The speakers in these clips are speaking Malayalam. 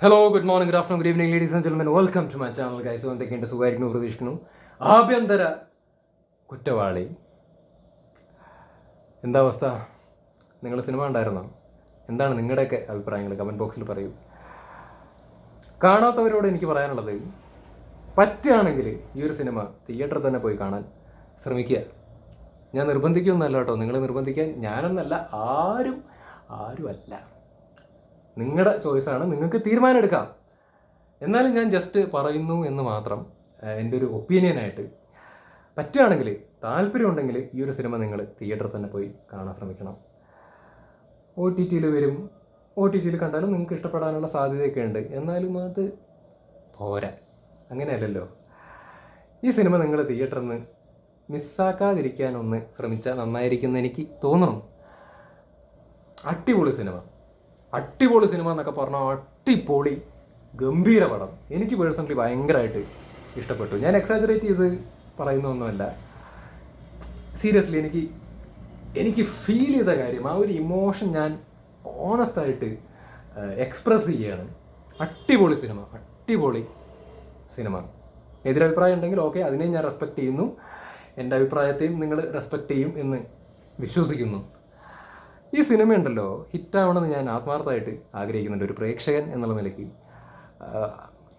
Hello, good morning, good afternoon, good evening, ladies and gentlemen. Welcome to my channel guys. എന്തൊക്കെയുണ്ട്? സുഖമായിരിക്കുന്നു പ്രതീക്ഷിക്കുന്നു. ആഭ്യന്തര കുറ്റവാളി എന്താ അവസ്ഥ? നിങ്ങൾ സിനിമ കണ്ടായിരുന്നോ? എന്താണ് നിങ്ങളുടെയൊക്കെ അഭിപ്രായങ്ങൾ? കമൻറ്റ് ബോക്സിൽ പറയൂ. കാണാത്തവരോട് എനിക്ക് പറയാനുള്ളത്, പറ്റുകയാണെങ്കിൽ ഈ ഒരു സിനിമ തിയേറ്ററിൽ തന്നെ പോയി കാണാൻ ശ്രമിക്കുക. ഞാൻ നിർബന്ധിക്കുകയൊന്നുമല്ല കേട്ടോ, നിങ്ങളെ നിർബന്ധിക്കാൻ ഞാനൊന്നല്ല, ആരുമല്ല. നിങ്ങളുടെ ചോയ്സാണ്, നിങ്ങൾക്ക് തീരുമാനം എടുക്കാം. എന്നാലും ഞാൻ ജസ്റ്റ് പറയുന്നു എന്ന് മാത്രം, എൻ്റെ ഒരു ഒപ്പീനിയനായിട്ട്. പറ്റുകയാണെങ്കിൽ, താല്പര്യമുണ്ടെങ്കിൽ ഈ ഒരു സിനിമ നിങ്ങൾ തിയേറ്ററിൽ തന്നെ പോയി കാണാൻ ശ്രമിക്കണം. OTT-യിൽ വരും, OTT-യിൽ കണ്ടാലും നിങ്ങൾക്ക് ഇഷ്ടപ്പെടാനുള്ള സാധ്യതയൊക്കെ ഉണ്ട്. എന്നാലും അത് പോരാ, അങ്ങനെയല്ലല്ലോ. ഈ സിനിമ നിങ്ങൾ തിയേറ്ററിൽ നിന്ന് മിസ്സാക്കാതിരിക്കാനൊന്ന് ശ്രമിച്ചാൽ നന്നായിരിക്കുമെന്ന് എനിക്ക് തോന്നുന്നു. അടിപൊളി സിനിമ എന്നൊക്കെ പറഞ്ഞാൽ അടിപൊളി ഗംഭീര പടം. എനിക്ക് പേഴ്സണലി ഭയങ്കരമായിട്ട് ഇഷ്ടപ്പെട്ടു. ഞാൻ എക്സാജറേറ്റ് ചെയ്ത് പറയുന്നൊന്നുമല്ല, സീരിയസ്ലി എനിക്ക് ഫീൽ ചെയ്ത കാര്യം, ആ ഒരു ഇമോഷൻ ഞാൻ ഓണസ്റ്റായിട്ട് എക്സ്പ്രസ് ചെയ്യാണ്. അടിപൊളി സിനിമ. എതിരഭിപ്രായം ഉണ്ടെങ്കിൽ ഓക്കെ, അതിനെ ഞാൻ റെസ്പെക്റ്റ് ചെയ്യുന്നു. എൻ്റെ അഭിപ്രായത്തെയും നിങ്ങൾ റെസ്പെക്റ്റ് ചെയ്യും എന്ന് വിശ്വസിക്കുന്നു. ഈ സിനിമയുണ്ടല്ലോ, ഹിറ്റാവണമെന്ന് ഞാൻ ആത്മാർത്ഥമായിട്ട് ആഗ്രഹിക്കുന്നുണ്ട്. ഒരു പ്രേക്ഷകൻ എന്നുള്ള നിലയ്ക്ക്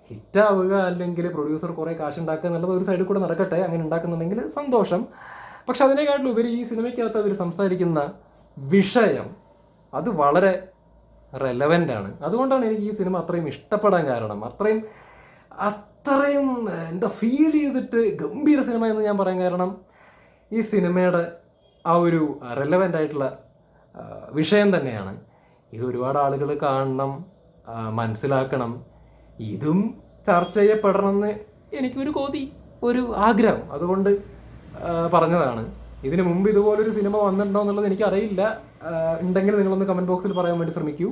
ഹിറ്റാവുക, അല്ലെങ്കിൽ പ്രൊഡ്യൂസർ കുറേ കാശുണ്ടാക്കുക എന്നുള്ളത് ഒരു സൈഡിൽ കൂടെ നടക്കട്ടെ. അങ്ങനെ ഉണ്ടാക്കുന്നുണ്ടെങ്കിൽ സന്തോഷം. പക്ഷെ അതിനേക്കാട്ടിലും ഉപരി ഈ സിനിമയ്ക്കകത്ത് അവർ സംസാരിക്കുന്ന വിഷയം അത് വളരെ റെലവൻ്റാണ്. അതുകൊണ്ടാണ് എനിക്ക് ഈ സിനിമ അത്രയും ഇഷ്ടപ്പെടാൻ കാരണം. അത്രയും എന്താ ഫീൽ ചെയ്തിട്ട് ഗംഭീര സിനിമ എന്ന് ഞാൻ പറയാൻ കാരണം, ഈ സിനിമയുടെ ആ ഒരു റെലവൻ്റ് ആയിട്ടുള്ള വിഷയം തന്നെയാണ്. ഇത് ഒരുപാട് ആളുകൾ കാണണം, മനസ്സിലാക്കണം, ഇതും ചർച്ച ചെയ്യപ്പെടണമെന്ന് എനിക്കൊരു ഒരു ആഗ്രഹം. അതുകൊണ്ട് പറഞ്ഞതാണ്. ഇതിനു മുമ്പ് ഇതുപോലൊരു സിനിമ വന്നിട്ടുണ്ടോ എന്നുള്ളത് എനിക്കറിയില്ല. ഉണ്ടെങ്കിൽ നിങ്ങളൊന്ന് കമൻറ്റ് ബോക്സിൽ പറയാൻ വേണ്ടി ശ്രമിക്കൂ.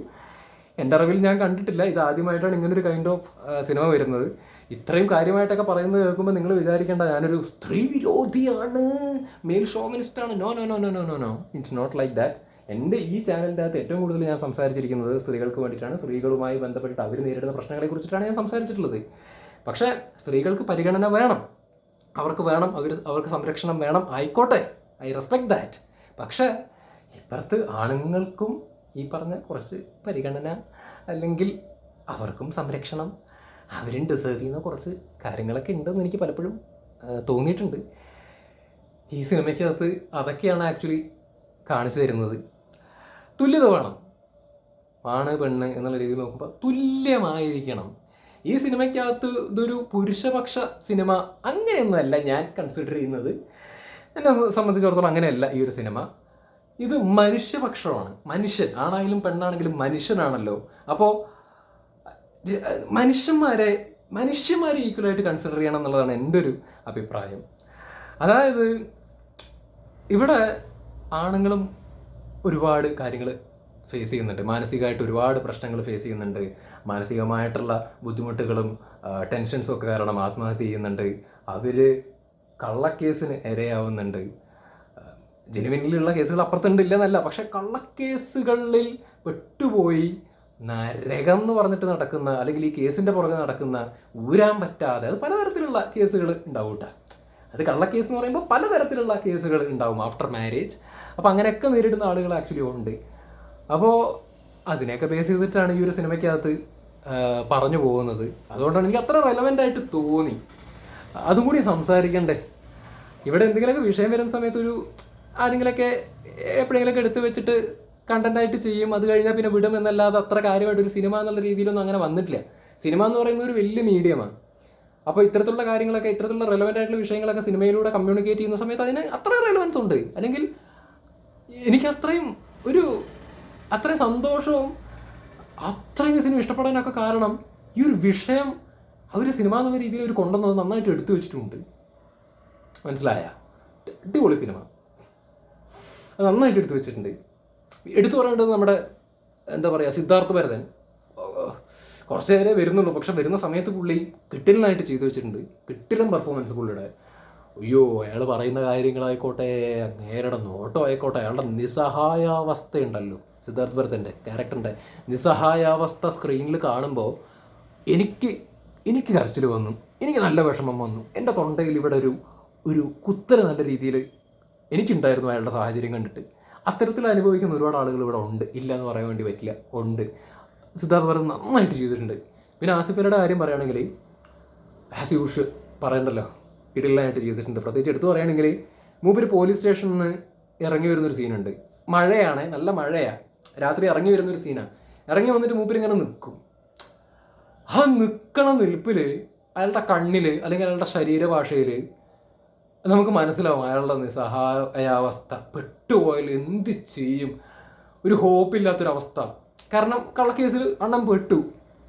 എൻ്റെ അറിവിൽ ഞാൻ കണ്ടിട്ടില്ല. ഇത് ആദ്യമായിട്ടാണ് ഇങ്ങനൊരു കൈൻഡ് ഓഫ് സിനിമ വരുന്നത്. ഇത്രയും കാര്യമായിട്ടൊക്കെ പറയുന്നത് കേൾക്കുമ്പോൾ നിങ്ങൾ വിചാരിക്കേണ്ട ഞാനൊരു സ്ത്രീ വിരോധിയാണ്, മെയിൽ ഷോമിനിസ്റ്റാണ്. No, it's not like that. എൻ്റെ ഈ ചാനലിൻ്റെ അകത്ത് ഏറ്റവും കൂടുതൽ ഞാൻ സംസാരിച്ചിരിക്കുന്നത് സ്ത്രീകൾക്ക് വേണ്ടിയിട്ടാണ്. സ്ത്രീകളുമായി ബന്ധപ്പെട്ടിട്ട് അവർ നേരിടുന്ന പ്രശ്നങ്ങളെ കുറിച്ചിട്ടാണ് ഞാൻ സംസാരിച്ചിട്ടുള്ളത്. പക്ഷേ സ്ത്രീകൾക്ക് പരിഗണന വേണം, അവർക്ക് സംരക്ഷണം വേണം, ആയിക്കോട്ടെ, ഐ റെസ്പെക്ട് ദാറ്റ്. പക്ഷേ ഇപ്പുറത്ത് ആണുങ്ങൾക്കും ഈ പറഞ്ഞ കുറച്ച് പരിഗണന, അല്ലെങ്കിൽ അവർക്കും സംരക്ഷണം, അവരും ഡിസേർവ് ചെയ്യുന്ന കുറച്ച് കാര്യങ്ങളൊക്കെ ഉണ്ടെന്ന് എനിക്ക് പലപ്പോഴും തോന്നിയിട്ടുണ്ട്. ഈ സിനിമയ്ക്കകത്ത് അതൊക്കെയാണ് ആക്ച്വലി കാണിച്ചു തരുന്നത്. തുല്യത വേണം, ആണ് പെണ്ണ് എന്നുള്ള രീതിയിൽ നോക്കുമ്പോൾ തുല്യമായിരിക്കണം. ഈ സിനിമയ്ക്കകത്ത് ഇതൊരു പുരുഷപക്ഷ സിനിമ അങ്ങനെയൊന്നുമല്ല ഞാൻ കൺസിഡർ ചെയ്യുന്നത്. എന്നെ സംബന്ധിച്ചിടത്തോളം അങ്ങനെയല്ല ഈ ഒരു സിനിമ. ഇത് മനുഷ്യപക്ഷമാണ്. മനുഷ്യൻ, ആണായാലും പെണ്ണാണെങ്കിലും മനുഷ്യനാണല്ലോ. അപ്പോൾ മനുഷ്യന്മാരെ ഈക്വലായിട്ട് കൺസിഡർ ചെയ്യണം എന്നുള്ളതാണ് എൻ്റെ ഒരു അഭിപ്രായം. അതായത് ഇവിടെ ആണുങ്ങളും ഒരുപാട് കാര്യങ്ങൾ ഫേസ് ചെയ്യുന്നുണ്ട്, മാനസികമായിട്ട് ഒരുപാട് പ്രശ്നങ്ങൾ ഫേസ് ചെയ്യുന്നുണ്ട്. മാനസികമായിട്ടുള്ള ബുദ്ധിമുട്ടുകളും ടെൻഷൻസും ഒക്കെ കാരണം ആത്മഹത്യ ചെയ്യുന്നുണ്ട്. അവർ കള്ളക്കേസിന് ഇരയാവുന്നുണ്ട്. ജെനുവിനിലുള്ള കേസുകൾ അപ്പുറത്തുണ്ടില്ലെന്നല്ല, പക്ഷെ കള്ളക്കേസുകളിൽ പെട്ടുപോയി നരകം എന്ന് പറഞ്ഞിട്ട് നടക്കുന്ന, അല്ലെങ്കിൽ ഈ കേസിൻ്റെ പുറകെ നടക്കുന്ന, ഊരാൻ പറ്റാതെ, അത് പലതരത്തിലുള്ള കേസുകൾ ഉണ്ടാവും കേട്ടോ. അത് കള്ളക്കേസ് എന്ന് പറയുമ്പോൾ പലതരത്തിലുള്ള കേസുകൾ ഉണ്ടാവും ആഫ്റ്റർ മാരേജ്. അപ്പോൾ അങ്ങനെയൊക്കെ നേരിടുന്ന ആളുകൾ ആക്ച്വലി ഉണ്ട്. അപ്പോൾ അതിനെയൊക്കെ ബേസ് ചെയ്തിട്ടാണ് ഈ ഒരു സിനിമയ്ക്കകത്ത് പറഞ്ഞു പോകുന്നത്. അതുകൊണ്ടാണ് എനിക്ക് അത്ര റെലവൻ്റ് ആയിട്ട് തോന്നി. അതും കൂടി സംസാരിക്കണ്ടേ. ഇവിടെ എന്തെങ്കിലുമൊക്കെ വിഷയം വരുന്ന സമയത്ത് ആരെങ്കിലൊക്കെ എപ്പോഴെങ്കിലൊക്കെ എടുത്തു വെച്ചിട്ട് കണ്ടന്റായിട്ട് ചെയ്യും, അത് കഴിഞ്ഞാൽ പിന്നെ വിടും എന്നല്ലാതെ അത്ര കാര്യമായിട്ട് ഒരു സിനിമ എന്നുള്ള രീതിയിലൊന്നും അങ്ങനെ വന്നിട്ടില്ല. സിനിമ എന്ന് പറയുന്നത് ഒരു വലിയ മീഡിയമാണ്. അപ്പോൾ ഇത്തരത്തിലുള്ള കാര്യങ്ങളൊക്കെ, ഇത്തരത്തിലുള്ള റെലവൻ്റ് ആയിട്ടുള്ള വിഷയങ്ങളൊക്കെ സിനിമയിലൂടെ കമ്മ്യൂണിക്കേറ്റ് ചെയ്യുന്ന സമയത്ത് അതിന് അത്ര റെലവൻസ് ഉണ്ട്. അല്ലെങ്കിൽ എനിക്ക് അത്രയും സന്തോഷവും അത്രയും സിനിമ ഇഷ്ടപ്പെടാനൊക്കെ കാരണം ഈ ഒരു വിഷയം അവർ സിനിമ എന്നുള്ള രീതിയിൽ അവർ കൊണ്ടുവന്നത് നന്നായിട്ട് എടുത്തു വെച്ചിട്ടുണ്ട്. മനസ്സിലായ? അടിപൊളി സിനിമ, അത് നന്നായിട്ട് എടുത്തു വെച്ചിട്ടുണ്ട്. എടുത്തു പറയേണ്ടത് നമ്മുടെ എന്താ പറയുക, സിദ്ധാർത്ഥ് ഭരതൻ കുറച്ച് നേരെ വരുന്നുള്ളൂ, പക്ഷെ വരുന്ന സമയത്ത് പുള്ളി കിട്ടിലനായിട്ട് ചെയ്തു വെച്ചിട്ടുണ്ട്. കിട്ടിലും പെർഫോമൻസ് പുള്ളിയുടെ അയ്യോ അയാൾ പറയുന്ന കാര്യങ്ങളായിക്കോട്ടെ, നേരുടെ നോട്ടം ആയിക്കോട്ടെ, അയാളുടെ നിസ്സഹായാവസ്ഥയുണ്ടല്ലോ, സിദ്ധാർത്ഥ് ഭരതൻ്റെ ക്യാരക്ടറിൻ്റെ നിസ്സഹായാവസ്ഥ സ്ക്രീനിൽ കാണുമ്പോൾ എനിക്ക് എനിക്ക് കരച്ചിൽ വന്നു, എനിക്ക് നല്ല വിഷമം വന്നു. എൻ്റെ തൊണ്ടയിൽ ഇവിടെ ഒരു കുത്തൽ നല്ല രീതിയിൽ എനിക്കുണ്ടായിരുന്നു അയാളുടെ സാഹചര്യം കണ്ടിട്ട്. അത്തരത്തിൽ അനുഭവിക്കുന്ന ഒരുപാട് ആളുകൾ ഇവിടെ ഉണ്ട്, ഇല്ല എന്ന് പറയാൻ വേണ്ടി പറ്റില്ല, ഉണ്ട്. സിദ്ധാർത്ഥ് ഭരത് നന്നായിട്ട് ചെയ്തിട്ടുണ്ട്. പിന്നെ ആസിഫ് അലിയുടെ കാര്യം പറയുകയാണെങ്കിൽ ആസ് യൂഷ്വൽ പറയണ്ടല്ലോ, ഇടലായിട്ട് ചെയ്തിട്ടുണ്ട്. പ്രത്യേകിച്ച് എടുത്തു പറയുകയാണെങ്കിൽ മൂപ്പര് പോലീസ് സ്റ്റേഷനിൽ നിന്ന് ഇറങ്ങി വരുന്നൊരു സീനുണ്ട്. മഴയാണ്, നല്ല മഴയാണ്, രാത്രി ഇറങ്ങി വരുന്നൊരു സീനാണ്. ഇറങ്ങി വന്നിട്ട് മൂപ്പര് ഇങ്ങനെ നിൽക്കും. ആ നിൽക്കണ നിൽപ്പിൽ അയാളുടെ കണ്ണിൽ അല്ലെങ്കിൽ അയാളുടെ ശരീരഭാഷയിൽ നമുക്ക് മനസ്സിലാവും അയാളുടെ നിസ്സഹായാവസ്ഥ. പെട്ടുപോയാൽ എന്ത് ചെയ്യും, ഒരു ഹോപ്പില്ലാത്തൊരവസ്ഥ. കാരണം കള്ളക്കേസിൽ അണ്ണൻ പെട്ടു.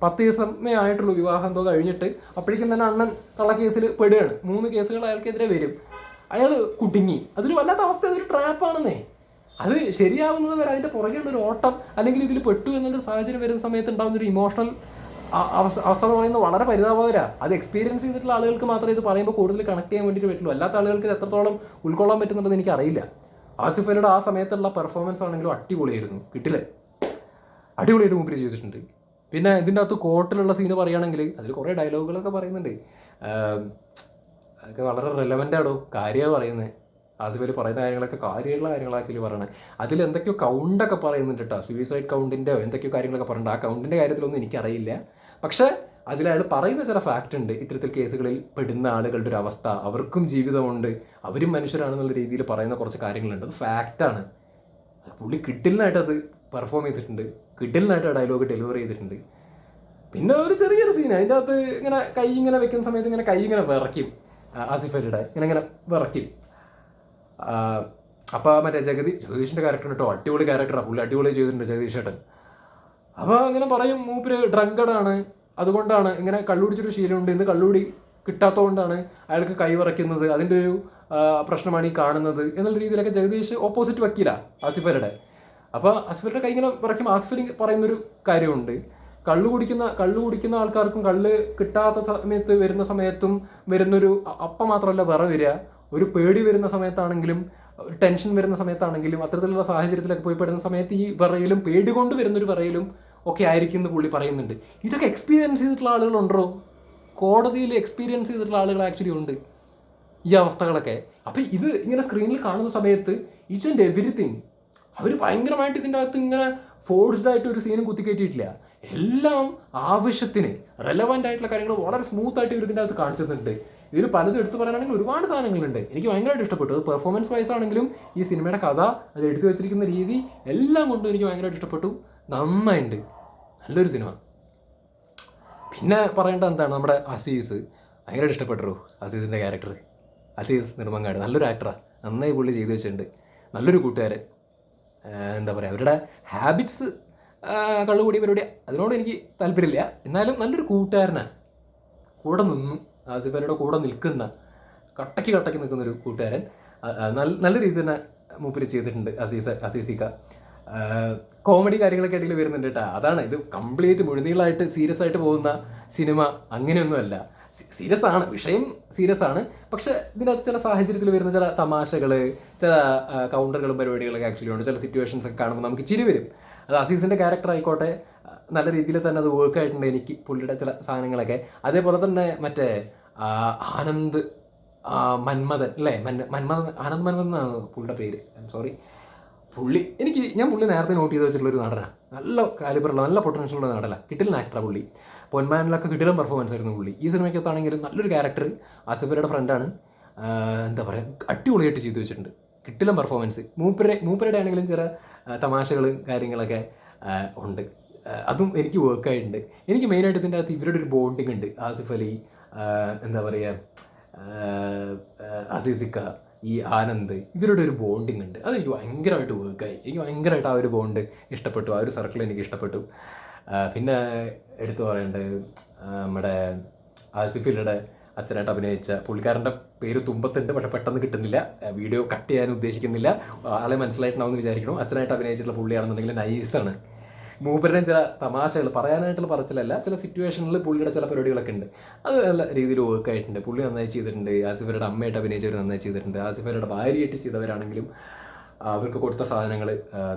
10 ദിവസമേ ആയിട്ടുള്ളൂ വിവാഹം എന്തോ കഴിഞ്ഞിട്ട്. അപ്പോഴേക്കും തന്നെ അണ്ണൻ കള്ളക്കേസിൽ പെടുകയാണ്. 3 കേസുകൾ അയാൾക്കെതിരെ വരും. അയാൾ കുടുങ്ങി. അതൊരു വല്ലാത്ത അവസ്ഥ, അതൊരു ട്രാപ്പാണെന്നേ. അത് ശരിയാവുന്നത് വരെ അതിൻ്റെ പുറകെയുള്ളൊരു ഓട്ടം, അല്ലെങ്കിൽ ഇതിൽ പെട്ടു എന്നൊരു സാഹചര്യം വരുന്ന സമയത്ത് ഉണ്ടാകുന്നൊരു ഇമോഷണൽ അവസ്ഥ എന്ന് പറയുന്നത് വളരെ പരിതാപകരമാണ്. അത് എക്സ്പീരിയൻസ് ചെയ്തിട്ടുള്ള ആളുകൾക്ക് മാത്രമേ ഇത് പറയുമ്പോൾ കൂടുതൽ കണക്ട് ചെയ്യാൻ വേണ്ടിയിട്ട് പറ്റുള്ളൂ. അല്ലാത്ത ആളുകൾക്ക് ഇത് എത്രത്തോളം ഉൾക്കൊള്ളാൻ പറ്റുന്നുണ്ടെന്ന് എനിക്കറിയില്ല. ആസിഫ് അലിയുടെ ആ സമയത്തുള്ള പെർഫോമൻസ് ആണെങ്കിലും അടിപൊളിയായിരുന്നു, കിട്ടില്ലേ, അടിപൊളിയായിട്ട് മൂപ്പര് ചെയ്തിട്ടുണ്ട്. പിന്നെ ഇതിൻ്റെ അകത്ത് കോർട്ടിലുള്ള സീന് പറയുകയാണെങ്കിൽ അതിൽ കുറേ ഡയലോഗുകളൊക്കെ പറയുന്നുണ്ട്. അതൊക്കെ വളരെ റെലവൻ്റ് ആണോ, കാര്യമാണ് പറയുന്നത്. ആസിഫ് അലി പറയുന്ന കാര്യങ്ങളൊക്കെ കാര്യമായിട്ടുള്ള കാര്യങ്ങളാക്കി പറയണേ. അതിൽ എന്തൊക്കെയോ കൗണ്ടൊക്കെ പറയുന്നുണ്ട് കേട്ടോ, സൂയിസൈഡ് കൗണ്ടിൻ്റെയോ എന്തൊക്കെയോ കാര്യങ്ങളൊക്കെ പറയുന്നുണ്ട്. ആ കൗണ്ടിൻ്റെ കാര്യത്തിലൊന്നും എനിക്കറിയില്ല. പക്ഷേ അതിലയാൾ പറയുന്ന ചില ഫാക്റ്റ് ഉണ്ട്. ഇത്തരത്തിൽ കേസുകളിൽ പെടുന്ന ആളുകളുടെ ഒരു അവസ്ഥ, അവർക്കും ജീവിതമുണ്ട്, അവരും മനുഷ്യരാണെന്നുള്ള രീതിയിൽ പറയുന്ന കുറച്ച് കാര്യങ്ങളുണ്ട്. അത് ഫാക്റ്റാണ്. പുള്ളി കിഡിലിനായിട്ട് അത് പെർഫോം ചെയ്തിട്ടുണ്ട്, കിഡിലിനായിട്ട് ആ ഡയലോഗ് ഡെലിവർ ചെയ്തിട്ടുണ്ട്. പിന്നെ ഒരു ചെറിയൊരു സീൻ അതിൻ്റെ അകത്ത് ഇങ്ങനെ കൈ ഇങ്ങനെ വെക്കുന്ന സമയത്ത് ഇങ്ങനെ കൈ ഇങ്ങനെ വിറയ്ക്കും, ആസിഫ് അലിയുടെ ഇങ്ങനെ വിറയ്ക്കും. അപ്പോൾ മറ്റേ ജഗദീഷിൻ്റെ ക്യാരക്ടർ കേട്ടോ, അടിപൊളി ക്യാരക്ടറാണ്, പുള്ളി അടിപൊളി ചെയ്തിട്ടുണ്ട് ജഗദീഷ് ഏട്ടൻ. അപ്പോൾ അങ്ങനെ പറയും മൂപ്പര് ഡ്രങ്കഡാണ്, അതുകൊണ്ടാണ് ഇങ്ങനെ കള്ളുടിച്ചൊരു ശീലമുണ്ട്, ഇന്ന് കള്ളുടി കിട്ടാത്തതുകൊണ്ടാണ് അയാൾക്ക് കൈ വിറയ്ക്കുന്നത്, അതിൻ്റെ ഒരു പ്രശ്നമാണ് ഈ കാണുന്നത് എന്നുള്ള രീതിയിലൊക്കെ ജഗദീഷ് ഓപ്പോസിറ്റ് വക്കീല ആസിഫ് അലിയുടെ. അപ്പോൾ ആസിഫ് അലിയുടെ കൈ ഇങ്ങനെ വിറയ്ക്കും. ആസിഫ് അലി പറയുന്നൊരു കാര്യമുണ്ട്, കള്ളു കുടിക്കുന്ന ആൾക്കാർക്കും കള്ള് കിട്ടാത്ത സമയത്ത് വരുന്ന സമയത്തും വരുന്നൊരു അപ്പം മാത്രമല്ല വിറ വരിക, ഒരു പേടി വരുന്ന സമയത്താണെങ്കിലും ഒരു ടെൻഷൻ വരുന്ന സമയത്താണെങ്കിലും അത്തരത്തിലുള്ള സാഹചര്യത്തിലൊക്കെ പോയി പെടുന്ന സമയത്ത് ഈ വിറയിലും പേടി കൊണ്ട് വരുന്നൊരു വിറയിലും ഒക്കെ ആയിരിക്കും എന്ന് പുള്ളി പറയുന്നുണ്ട്. ഇതൊക്കെ എക്സ്പീരിയൻസ് ചെയ്തിട്ടുള്ള ആളുകളുണ്ടോ? കോടതിയിൽ എക്സ്പീരിയൻസ് ചെയ്തിട്ടുള്ള ആളുകൾ ആക്ച്വലി ഉണ്ട് ഈ അവസ്ഥകളൊക്കെ. അപ്പം ഇത് ഇങ്ങനെ സ്ക്രീനിൽ കാണുന്ന സമയത്ത് ഈച്ച് ആൻഡ് എവരിത്തിങ് അവർ ഭയങ്കരമായിട്ട് ഇതിൻ്റെ അകത്ത് ഇങ്ങനെ ഫോഴ്സ്ഡ് ആയിട്ട് ഒരു സീനും കുത്തിക്കയറ്റിയിട്ടില്ല. എല്ലാം ആവശ്യത്തിന് റെലവൻ്റ് ആയിട്ടുള്ള കാര്യങ്ങൾ വളരെ സ്മൂത്ത് ആയിട്ട് ഇവർ ഇതിൻ്റെ അകത്ത് കാണിച്ചിട്ടുണ്ട്. ഇതിൽ പലതും എടുത്തു പറയാനാണെങ്കിൽ ഒരുപാട് സാധനങ്ങളുണ്ട്. എനിക്ക് ഭയങ്കരമായിട്ട് ഇഷ്ടപ്പെട്ടു. അത് പെർഫോമൻസ് വൈസ് ആണെങ്കിലും ഈ സിനിമയുടെ കഥ, അത് എടുത്തു വെച്ചിരിക്കുന്ന രീതി, എല്ലാം കൊണ്ടും എനിക്ക് ഭയങ്കരമായിട്ട് ഇഷ്ടപ്പെട്ടു. നന്നായിട്ടുണ്ട്, നല്ലൊരു സിനിമ. പിന്നെ പറയേണ്ടത് എന്താണ്, നമ്മുടെ അസീസ് ഭയങ്കരമായിട്ട് ഇഷ്ടപ്പെട്ടു. അസീസിൻ്റെ ക്യാരക്ടർ, അസീസ് നെടുമങ്ങാട് നല്ലൊരു ആക്ടറാണ്, നന്നായി പുള്ളി ചെയ്തു വെച്ചിട്ടുണ്ട്. നല്ലൊരു കൂട്ടുകാരൻ. എന്താ പറയുക, അവരുടെ ഹാബിറ്റ്സ് കള്ളുകൂടി പരിപാടി അതിനോട് എനിക്ക് താല്പര്യമില്ല, എന്നാലും നല്ലൊരു കൂട്ടുകാരനാണ്. കൂടെ നിന്നു, ആസിഫ് അലിയുടെ കൂടെ നിൽക്കുന്ന കട്ടയ്ക്ക് നിൽക്കുന്നൊരു കൂട്ടുകാരൻ. നല്ല രീതിയിൽ തന്നെ മൂപ്പര് ചെയ്തിട്ടുണ്ട് അസീസിക്ക. കോമഡി കാര്യങ്ങളൊക്കെ ഇടയിൽ വരുന്നുണ്ട് കേട്ടോ. അതാണ്, ഇത് കംപ്ലീറ്റ് മുഴുനീളായിട്ട് സീരിയസ് ആയിട്ട് പോകുന്ന സിനിമ അങ്ങനെയൊന്നുമല്ല. സീരിയസ് ആണ്, വിഷയം സീരിയസ് ആണ്. പക്ഷെ ഇതിനകത്ത് ചില സാഹചര്യത്തിൽ വരുന്ന ചില തമാശകൾ, ചില കൗണ്ടറുകളും പരിപാടികളൊക്കെ ആക്ച്വലി ഉണ്ട്. ചില സിറ്റുവേഷൻസ് ഒക്കെ കാണുമ്പോൾ നമുക്ക് ചിരി വരും. അത് അസീസിൻ്റെ ക്യാരക്ടർ ആയിക്കോട്ടെ, നല്ല രീതിയിൽ തന്നെ അത് വർക്ക് ആയിട്ടുണ്ട് എനിക്ക്, പുള്ളിയുടെ ചില സാധനങ്ങളൊക്കെ. അതേപോലെ തന്നെ മറ്റേ ആനന്ദ് മന്മഥൻ അല്ലേ, ആനന്ദ് മന്മഥൻ എന്നാണ് പുള്ളിയുടെ പേര്, സോറി. ഞാൻ പുള്ളി നേരത്തെ നോട്ട് ചെയ്ത് വെച്ചിട്ടുള്ളൊരു നടനാണ്. നല്ല കാലിബറുള്ള, നല്ല പൊട്ടൻഷ്യലുള്ള നടനാണ്, കിട്ടില്ല ആക്ടറാണ് പുള്ളി. പൊന്മാനിലൊക്കെ കിട്ടിലും പെർഫോമൻസ് ആയിരുന്നു പുള്ളി. ഈ സിനിമയ്ക്കകത്താണെങ്കിലും നല്ലൊരു ക്യാരക്ടർ, ആസിഫ് അലിയുടെ ഫ്രണ്ടാണ്. എന്താ പറയുക, അടിപൊളിയായിട്ട് ചെയ്തു വെച്ചിട്ടുണ്ട്, കിട്ടിലും പെർഫോമൻസ്. മൂപ്പരുടെ ആണെങ്കിലും ചില തമാശകളും കാര്യങ്ങളൊക്കെ ഉണ്ട്, അതും എനിക്ക് വർക്കായിട്ടുണ്ട്. എനിക്ക് മെയിനായിട്ട് ഇതിൻ്റെ അകത്ത് ഇവരുടെ ഒരു ബോണ്ടിങ് ഉണ്ട്. ആസിഫ് അലി, എന്താ പറയുക, അസീസിക്ക, ഈ ആനന്ദ്, ഇവരുടെ ഒരു ബോണ്ടിങ് ഉണ്ട്. അതെനിക്ക് ഭയങ്കരമായിട്ട് വർക്കായി. എനിക്ക് ഭയങ്കരമായിട്ട് ആ ഒരു ബോണ്ട് ഇഷ്ടപ്പെട്ടു, ആ ഒരു സർക്കിൾ എനിക്ക് ഇഷ്ടപ്പെട്ടു. പിന്നെ എടുത്തു പറയേണ്ടത് നമ്മുടെ ആസിഫ് അലിയുടെ അച്ഛനായിട്ട് അഭിനയിച്ച പുള്ളിക്കാരൻ്റെ പേര് തുമ്പത്തുണ്ട്, പക്ഷെ പെട്ടെന്ന് കിട്ടുന്നില്ല, വീഡിയോ കട്ട് ചെയ്യാൻ ഉദ്ദേശിക്കുന്നില്ല, ആളെ മനസ്സിലായിട്ടുണ്ടാവുമെന്ന് വിചാരിക്കണം. അച്ഛനായിട്ട് അഭിനയിച്ചിട്ടുള്ള പുള്ളിയാണെന്നുണ്ടെങ്കിൽ നൈസാണ്, മൂപ്പരുടെ ചില തമാശകൾ പറയാനായിട്ടുള്ള പറച്ചിലല്ല, ചില സിറ്റുവേഷനിൽ പുള്ളിയുടെ ചില പരിപാടികളൊക്കെ ഉണ്ട്. അത് നല്ല രീതിയിൽ വർക്ക് ആയിട്ടുണ്ട്. പുള്ളി നന്നായി ചെയ്തിട്ടുണ്ട്. ആസിഫലിയുടെ അമ്മയായിട്ട് അഭിനയിച്ചവർ നന്നായി ചെയ്തിട്ടുണ്ട്. ആസിഫലിയുടെ ഭാര്യയായിട്ട് ചെയ്തവരാണെങ്കിലും അവർക്ക് കൊടുത്ത സാധനങ്ങൾ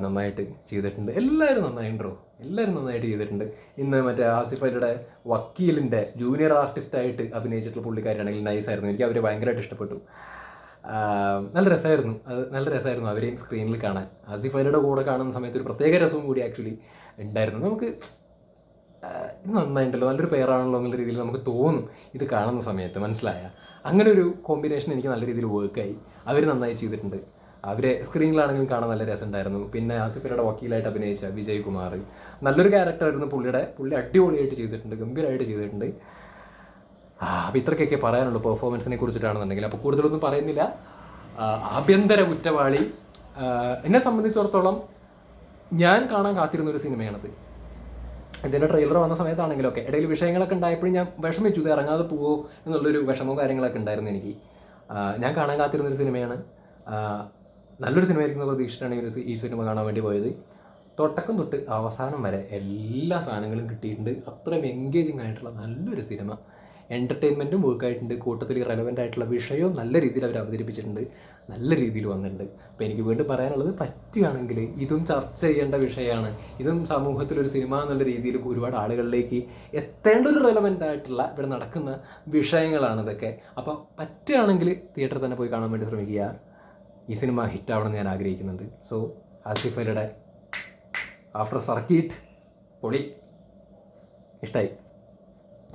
നന്നായിട്ട് ചെയ്തിട്ടുണ്ട്. എല്ലാവരും നന്നായിട്ടുണ്ടോ, എല്ലാവരും നന്നായിട്ട് ചെയ്തിട്ടുണ്ട്. ഇന്ന് മറ്റേ ആസിഫ് അലിയുടെ വക്കീലിൻ്റെ ജൂനിയർ ആർട്ടിസ്റ്റായിട്ട് അഭിനയിച്ചിട്ടുള്ള പുള്ളിക്കാരാണെങ്കിൽ നൈസായിരുന്നു. എനിക്ക് അവരെ ഭയങ്കരമായിട്ട് ഇഷ്ടപ്പെട്ടു. നല്ല രസമായിരുന്നു. അത് നല്ല രസമായിരുന്നു അവരെയും സ്ക്രീനിൽ കാണാൻ. ആസിഫ് അലിയുടെ കൂടെ കാണുന്ന സമയത്ത് ഒരു പ്രത്യേക രസവും കൂടി ആക്ച്വലി ഉണ്ടായിരുന്നു. നമുക്ക് ഇത് നന്നായിട്ടുണ്ടല്ലോ, നല്ലൊരു പെയറാണല്ലോ എന്നുള്ള രീതിയിൽ നമുക്ക് തോന്നും ഇത് കാണുന്ന സമയത്ത്. മനസ്സിലായ അങ്ങനെ ഒരു കോമ്പിനേഷൻ എനിക്ക് നല്ല രീതിയിൽ വർക്കായി. അവർ നന്നായി ചെയ്തിട്ടുണ്ട്. അവരെ സ്ക്രീനിലാണെങ്കിലും കാണാൻ നല്ല രസമുണ്ടായിരുന്നു. പിന്നെ ആസിഫലിയുടെ വക്കീലായിട്ട് അഭിനയിച്ച വിജയ് കുമാർ നല്ലൊരു ക്യാരക്ടറായിരുന്നു. പുള്ളി അടിപൊളിയായിട്ട് ചെയ്തിട്ടുണ്ട്, ഗംഭീരമായിട്ട് ചെയ്തിട്ടുണ്ട്. അപ്പോൾ ഇത്രയ്ക്കൊക്കെ പറയാനുള്ളൂ പെർഫോമൻസിനെ കുറിച്ചിട്ടാണെന്നുണ്ടെങ്കിൽ. അപ്പോൾ കൂടുതലൊന്നും പറയുന്നില്ല. ആഭ്യന്തര കുറ്റവാളി എന്നെ സംബന്ധിച്ചിടത്തോളം ഞാൻ കാണാൻ കാത്തിരുന്നൊരു സിനിമയാണത്. ഇതിൻ്റെ ട്രെയിലർ വന്ന സമയത്താണെങ്കിലൊക്കെ ഇടയിൽ വിഷയങ്ങളൊക്കെ ഉണ്ടായപ്പോഴും ഞാൻ വിഷമിച്ചു, ഇത് ഇറങ്ങാതെ പോവോ എന്നുള്ളൊരു വിഷമവും കാര്യങ്ങളൊക്കെ ഉണ്ടായിരുന്നു എനിക്ക്. ഞാൻ കാണാൻ കാത്തിരുന്നൊരു സിനിമയാണ്. നല്ലൊരു സിനിമയായിരിക്കുന്ന പ്രതീക്ഷിച്ചിട്ടാണ് ഈ സിനിമ കാണാൻ വേണ്ടി പോയത്. തുടക്കം തൊട്ട് അവസാനം വരെ എല്ലാ സാധനങ്ങളും കിട്ടിയിട്ടുണ്ട്. അത്രയും എൻഗേജിങ് ആയിട്ടുള്ള നല്ലൊരു സിനിമ. എൻ്റർടൈൻമെൻറ്റും വർക്കായിട്ടുണ്ട്. കൂട്ടത്തിൽ റെലവൻ്റ് ആയിട്ടുള്ള വിഷയവും നല്ല രീതിയിൽ അവർ അവതരിപ്പിച്ചിട്ടുണ്ട്, നല്ല രീതിയിൽ വന്നിട്ടുണ്ട്. അപ്പോൾ എനിക്ക് വീണ്ടും പറയാനുള്ളത്, പറ്റുകയാണെങ്കിൽ ഇതും ചർച്ച ചെയ്യേണ്ട വിഷയമാണ്. ഇതും സമൂഹത്തിലൊരു സിനിമ എന്നുള്ള രീതിയിൽ ഒരുപാട് ആളുകളിലേക്ക് എത്തേണ്ട ഒരു റെലവൻ്റ് ആയിട്ടുള്ള ഇവിടെ നടക്കുന്ന വിഷയങ്ങളാണ് ഇതൊക്കെ. അപ്പോൾ പറ്റുകയാണെങ്കിൽ തിയേറ്ററിൽ തന്നെ പോയി കാണാൻ വേണ്ടി ശ്രമിക്കുക. ഈ സിനിമ ഹിറ്റാവണമെന്ന് ഞാൻ ആഗ്രഹിക്കുന്നുണ്ട്. സോ ആസിഫ് അലിയുടെ ആഫ്റ്റർ സർക്കിട്ട് പൊളി, ഇഷ്ടമായി.